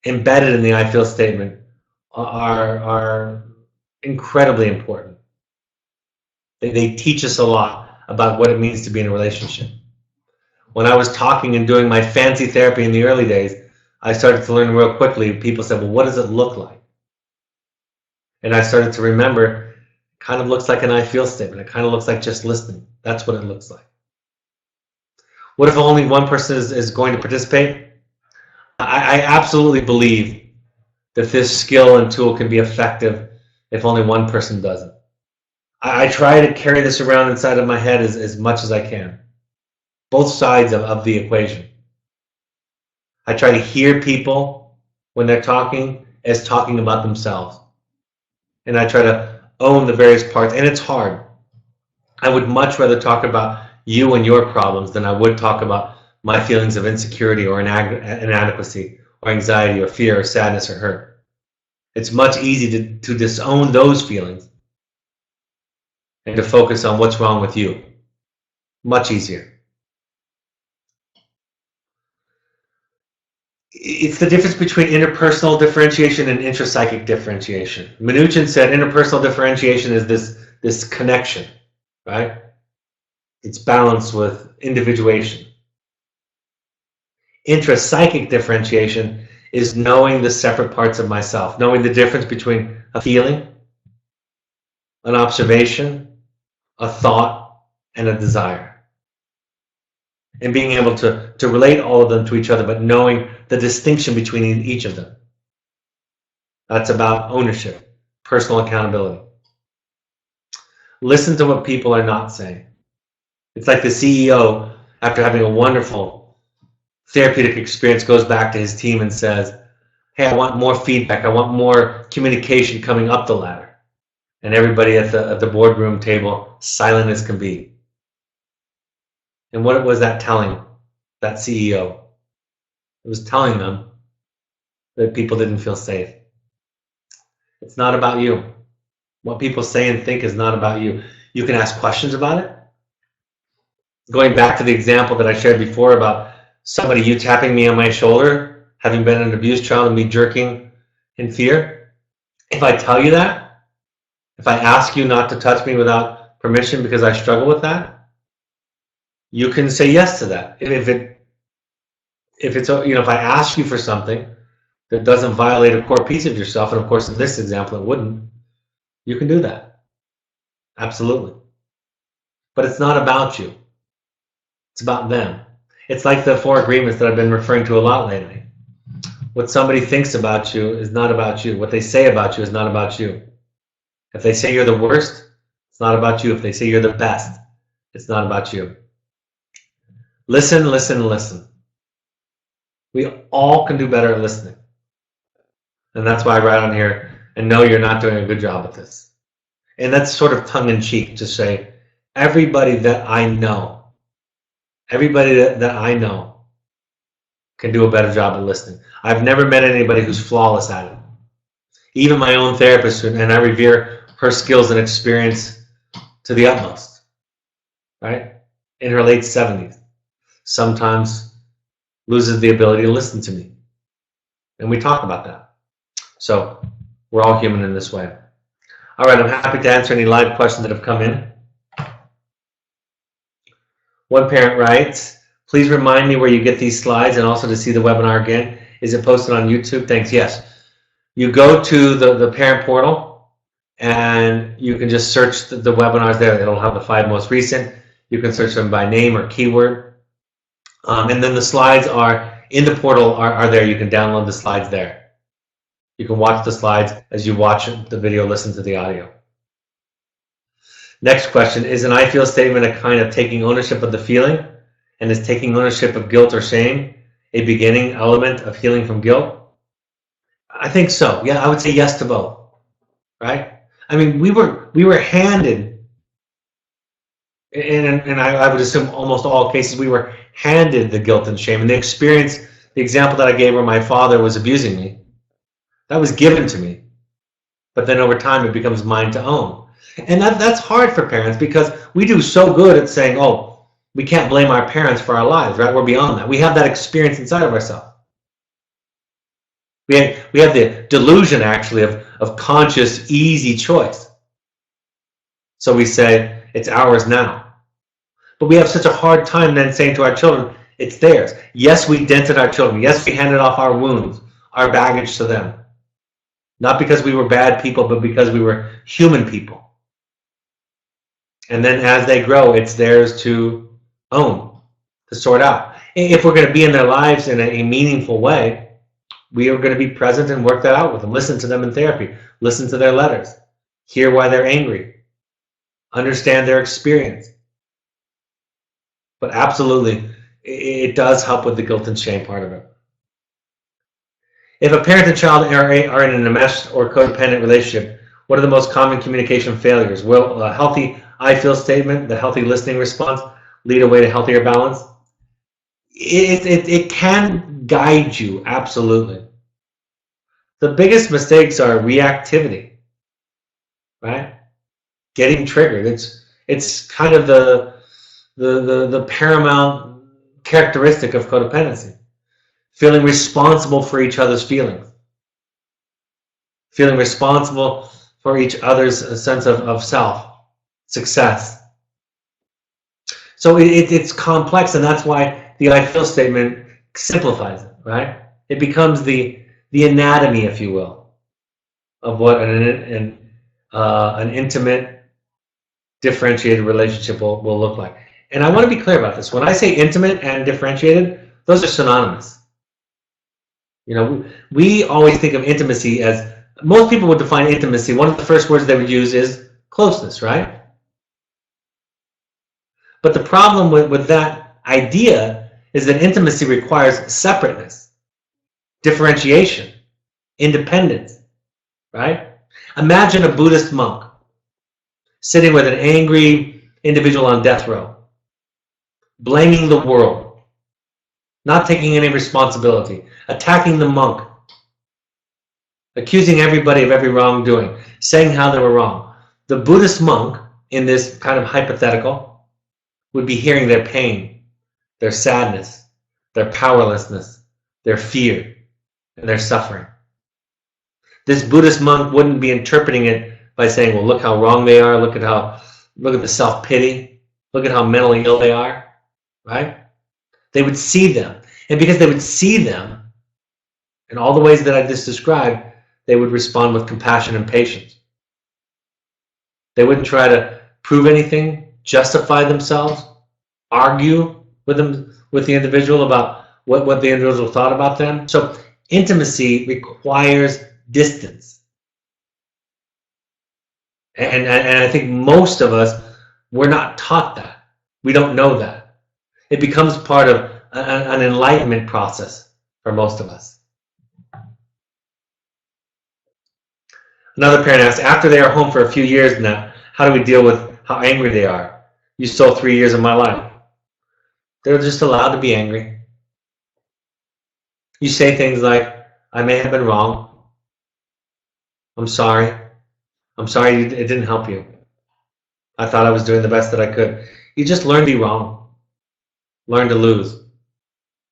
embedded in the I feel statement are incredibly important. They teach us a lot about what it means to be in a relationship. When I was talking and doing my fancy therapy in the early days, I started to learn real quickly. People said, well, what does it look like? And I started to remember, it kind of looks like an I feel statement. It kind of looks like just listening. That's what it looks like. What if only one person is going to participate? I absolutely believe that this skill and tool can be effective if only one person does it. I try to carry this around inside of my head as much as I can. Both sides of the equation. I try to hear people when they're talking as talking about themselves. And I try to own the various parts. And it's hard. I would much rather talk about you and your problems than I would talk about my feelings of insecurity or inadequacy or anxiety or fear or sadness or hurt. It's much easier to disown those feelings and to focus on what's wrong with you. Much easier. It's the difference between interpersonal differentiation and intrapsychic differentiation. Minuchin said interpersonal differentiation is this connection, right? It's balanced with individuation. Intrapsychic differentiation is knowing the separate parts of myself, knowing the difference between a feeling, an observation, a thought, and a desire. And being able to relate all of them to each other, but knowing the distinction between each of them. That's about ownership, personal accountability. Listen to what people are not saying. It's like the CEO, after having a wonderful therapeutic experience, goes back to his team and says, hey, I want more feedback. I want more communication coming up the ladder. And everybody at the boardroom table, silent as can be. And what was that telling that CEO? It was telling them that people didn't feel safe. It's not about you. What people say and think is not about you. You can ask questions about it. Going back to the example that I shared before about somebody, you tapping me on my shoulder, having been an abused child, and me jerking in fear. If I tell you that, if I ask you not to touch me without permission because I struggle with that, you can say yes to that. If I ask you for something that doesn't violate a core piece of yourself, and of course in this example it wouldn't, you can do that. Absolutely. But it's not about you. It's about them. It's like the 4 agreements that I've been referring to a lot lately. What somebody thinks about you is not about you. What they say about you is not about you. If they say you're the worst, it's not about you. If they say you're the best, it's not about you. Listen, listen, listen. We all can do better at listening. And that's why I write on here, and know you're not doing a good job at this. And that's sort of tongue-in-cheek to say, everybody that I know can do a better job at listening. I've never met anybody who's flawless at it. Even my own therapist, and I revere her skills and experience to the utmost, right? In her late 70s, sometimes loses the ability to listen to me. And we talk about that. So we're all human in this way. All right, I'm happy to answer any live questions that have come in. One parent writes, please remind me where you get these slides and also to see the webinar again. Is it posted on YouTube? Thanks. Yes. You go to the parent portal and you can just search the webinars there. It'll have the 5 most recent. You can search them by name or keyword. And then the slides are in the portal are there. You can download the slides there. You can watch the slides as you watch the video, listen to the audio. Next question, is an I feel statement a kind of taking ownership of the feeling? And is taking ownership of guilt or shame a beginning element of healing from guilt? I think so. Yeah, I would say yes to both. Right? I mean, we were handed, and I would assume almost all cases, we were handed the guilt and shame. And the experience, the example that I gave where my father was abusing me, that was given to me. But then over time it becomes mine to own. And that's hard for parents because we do so good at saying, oh, we can't blame our parents for our lives, right? We're beyond that. We have that experience inside of ourselves. We have the delusion, actually, of conscious, easy choice. So we say, it's ours now. But we have such a hard time then saying to our children, it's theirs. Yes, we dented our children. Yes, we handed off our wounds, our baggage to them. Not because we were bad people, but because we were human people. And then as they grow, it's theirs to own, to sort out. If we're going to be in their lives in a meaningful way, we are going to be present and work that out with them. Listen to them in therapy. Listen to their letters. Hear why they're angry. Understand their experience. But absolutely, it does help with the guilt and shame part of it. If a parent and child are in an enmeshed or codependent relationship, what are the most common communication failures? Will a healthy I feel statement, the healthy listening response, lead away to healthier balance? It can guide you, absolutely. The biggest mistakes are reactivity, right? Getting triggered. It's kind of the paramount characteristic of codependency. Feeling responsible for each other's feelings. Feeling responsible for each other's sense of self, success. So it's complex, and that's why the I feel statement simplifies it, right? It becomes the anatomy, if you will, of what an intimate, differentiated relationship will look like. And I want to be clear about this. When I say intimate and differentiated, those are synonymous. You know, we always think of intimacy as, most people would define intimacy, one of the first words they would use is closeness, right? But the problem with that idea is that intimacy requires separateness, differentiation, independence, right? Imagine a Buddhist monk sitting with an angry individual on death row, blaming the world, not taking any responsibility, attacking the monk, accusing everybody of every wrongdoing, saying how they were wrong. The Buddhist monk, in this kind of hypothetical, would be hearing their pain, their sadness, their powerlessness, their fear, and their suffering. This Buddhist monk wouldn't be interpreting it by saying, well, look how wrong they are, look at the self-pity, look at how mentally ill they are, right? They would see them. And because they would see them in all the ways that I just described, they would respond with compassion and patience. They wouldn't try to prove anything, justify themselves, argue with the individual about what the individual thought about them. So intimacy requires distance. And I think most of us, we're not taught that. We don't know that. It becomes part of an enlightenment process for most of us. Another parent asks, after they are home for a few years now, how do we deal with how angry they are? You stole 3 years of my life. They're just allowed to be angry. You say things like, I may have been wrong. I'm sorry. I'm sorry it didn't help you. I thought I was doing the best that I could. You just learn to be wrong. Learn to lose.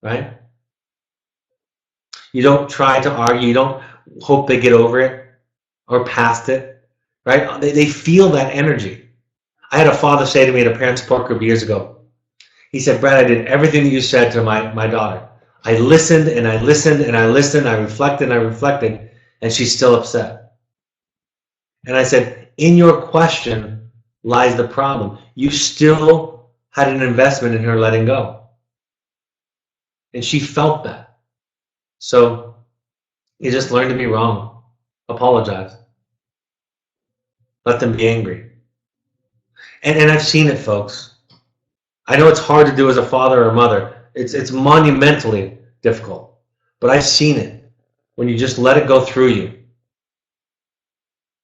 Right? You don't try to argue. You don't hope they get over it or past it. Right? They feel that energy. I had a father say to me at a parent support group years ago, he said, Brad, I did everything that you said to my daughter. I listened and I listened and I listened. I reflected and I reflected, and she's still upset. And I said, in your question lies the problem. You still had an investment in her letting go. And she felt that. So you just learn to be wrong. Apologize. Let them be angry. And I've seen it, folks. I know it's hard to do as a father or a mother. It's monumentally difficult. But I've seen it. When you just let it go through you.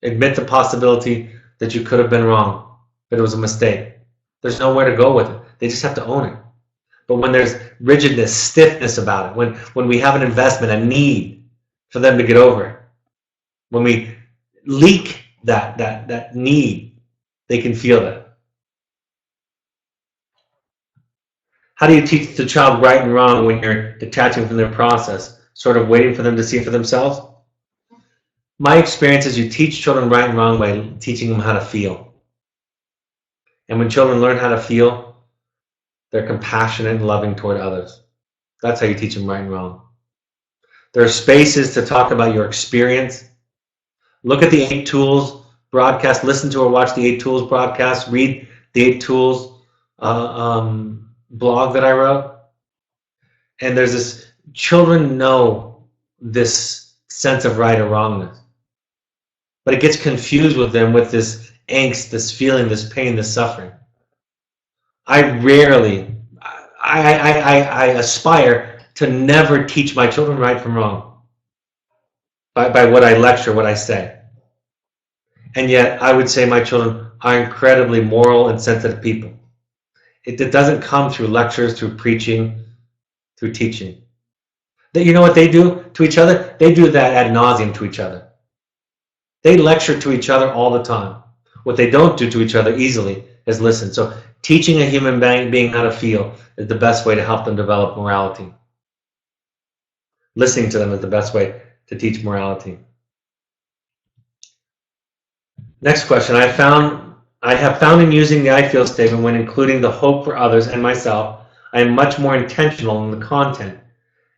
Admit the possibility that you could have been wrong, that it was a mistake. There's nowhere to go with it. They just have to own it. But when there's rigidness, stiffness about it, when we have an investment, a need for them to get over it, when we leak that need, they can feel that. How do you teach the child right and wrong when you're detaching from their process, sort of waiting for them to see it for themselves? My experience is you teach children right and wrong by teaching them how to feel. And when children learn how to feel, they're compassionate and loving toward others. That's how you teach them right and wrong. There are spaces to talk about your experience. Look at the 8 Tools broadcast. Listen to or watch the 8 Tools broadcast. Read the 8 Tools blog that I wrote. And there's this, children know this sense of right or wrongness. But it gets confused with them with this angst, this feeling, this pain, this suffering. I aspire to never teach my children right from wrong by what I lecture, what I say. And yet I would say my children are incredibly moral and sensitive people. It doesn't come through lectures, through preaching, through teaching. You know what they do to each other? They do that ad nauseum to each other. They lecture to each other all the time. What they don't do to each other easily is listen. So teaching a human being how to feel is the best way to help them develop morality. Listening to them is the best way to teach morality. Next question. I have found in using the I feel statement when including the hope for others and myself, I am much more intentional in the content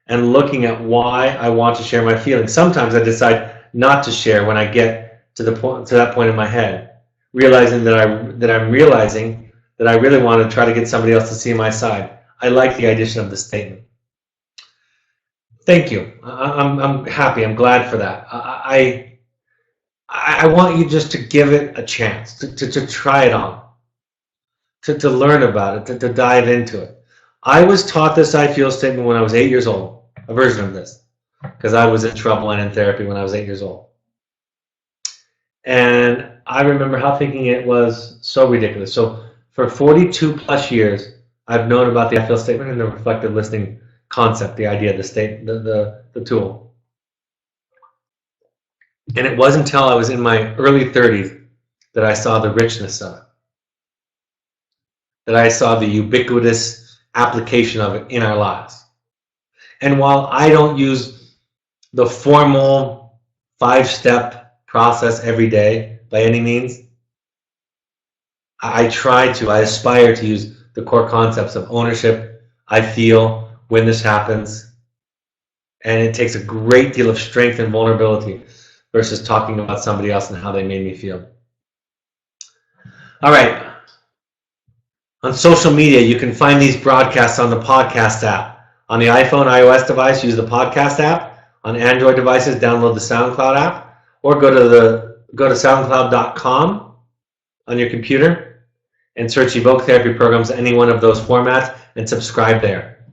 and looking at why I want to share my feelings. Sometimes I decide not to share when I get to that point in my head, realizing that I'm realizing that I really want to try to get somebody else to see my side. I like the addition of the statement. Thank you. I'm happy. I'm glad for that. I want you just to give it a chance, to try it on, to learn about it, to dive into it. I was taught this I feel statement when I was 8 years old, a version of this, because I was in trouble and in therapy when I was 8 years old. And I remember how thinking it was so ridiculous. So for 42 plus years, I've known about the I feel statement and the reflective listening concept, the idea, the tool. And it wasn't until I was in my early 30s that I saw the richness of it, that I saw the ubiquitous application of it in our lives. And while I don't use the formal 5-step process every day by any means, I aspire to use the core concepts of ownership. I feel when this happens, and it takes a great deal of strength and vulnerability versus talking about somebody else and how they made me feel. All right. On social media, you can find these broadcasts on the podcast app. On the iPhone, iOS device, use the podcast app. On Android devices, download the SoundCloud app, or go to soundcloud.com on your computer and search Evoke Therapy Programs, any one of those formats, and subscribe there.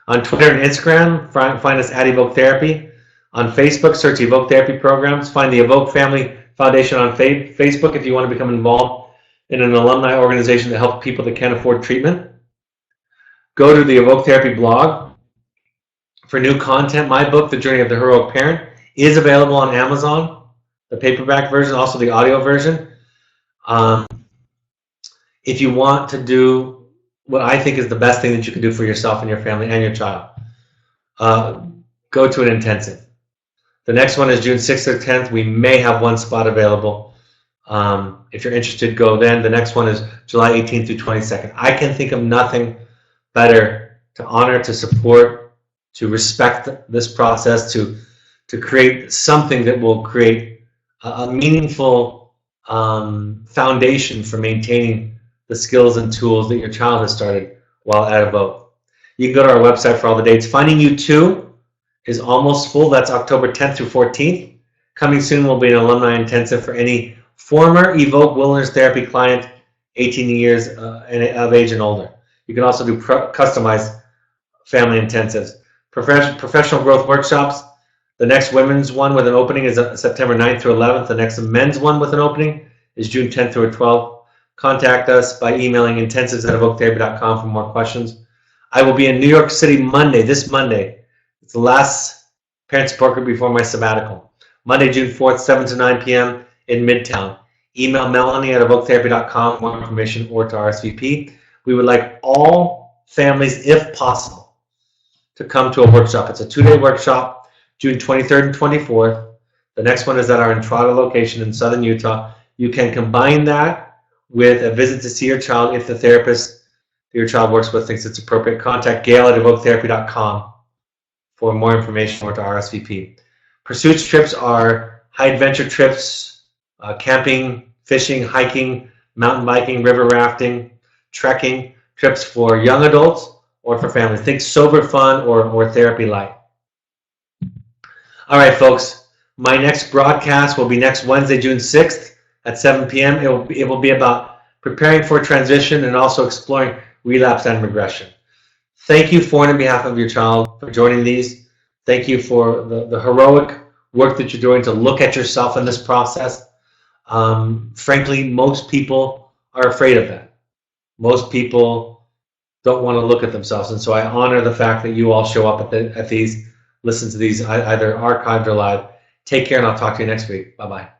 On Twitter and Instagram, find us at Evoke Therapy. On Facebook, search Evoke Therapy Programs. Find the Evoke Family Foundation on Facebook if you want to become involved in an alumni organization that helps people that can't afford treatment. Go to the Evoke Therapy blog for new content. My book, The Journey of the Heroic Parent, is available on Amazon, the paperback version, also the audio version. If you want to do what I think is the best thing that you can do for yourself and your family and your child, go to an intensive. The next one is June 6th or 10th. We may have one spot available. If you're interested, go then. The next one is July 18th through 22nd. I can think of nothing better to honor, to support, to respect this process, to create something that will create a meaningful foundation for maintaining the skills and tools that your child has started while at Evoke. You can go to our website for all the dates. Finding You 2 is almost full. That's October 10th through 14th. Coming soon will be an alumni intensive for any former Evoke Wilderness Therapy client, 18 years of age and older. You can also do customized family intensives. Professional growth workshops. The next women's one with an opening is September 9th through 11th. The next men's one with an opening is June 10th through 12th. Contact us by emailing intensives@evoketherapy.com for more questions. I will be in New York City this Monday. It's the last parent support group before my sabbatical. Monday, June 4th, 7 to 9 p.m. in Midtown. Email Melanie@evoketherapy.com for more information or to RSVP. We would like all families, if possible, to come to a workshop. It's a 2-day workshop, June 23rd and 24th. The next one is at our Entrada location in southern Utah. You can combine that with a visit to see your child if the therapist that your child works with thinks it's appropriate. Contact Gail@evoketherapy.com for more information or to RSVP. Pursuits trips are high adventure trips, camping, fishing, hiking, mountain biking, river rafting, trekking, trips for young adults or for families. Think sober fun or therapy light. All right, folks. My next broadcast will be next Wednesday, June 6th at 7 p.m. It will be about preparing for transition and also exploring relapse and regression. Thank you for and on behalf of your child for joining these. Thank you for the heroic work that you're doing to look at yourself in this process. Frankly, most people are afraid of that. Most people don't want to look at themselves, and so I honor the fact that you all show up at these, listen to these either archived or live. Take care, and I'll talk to you next week. Bye-bye.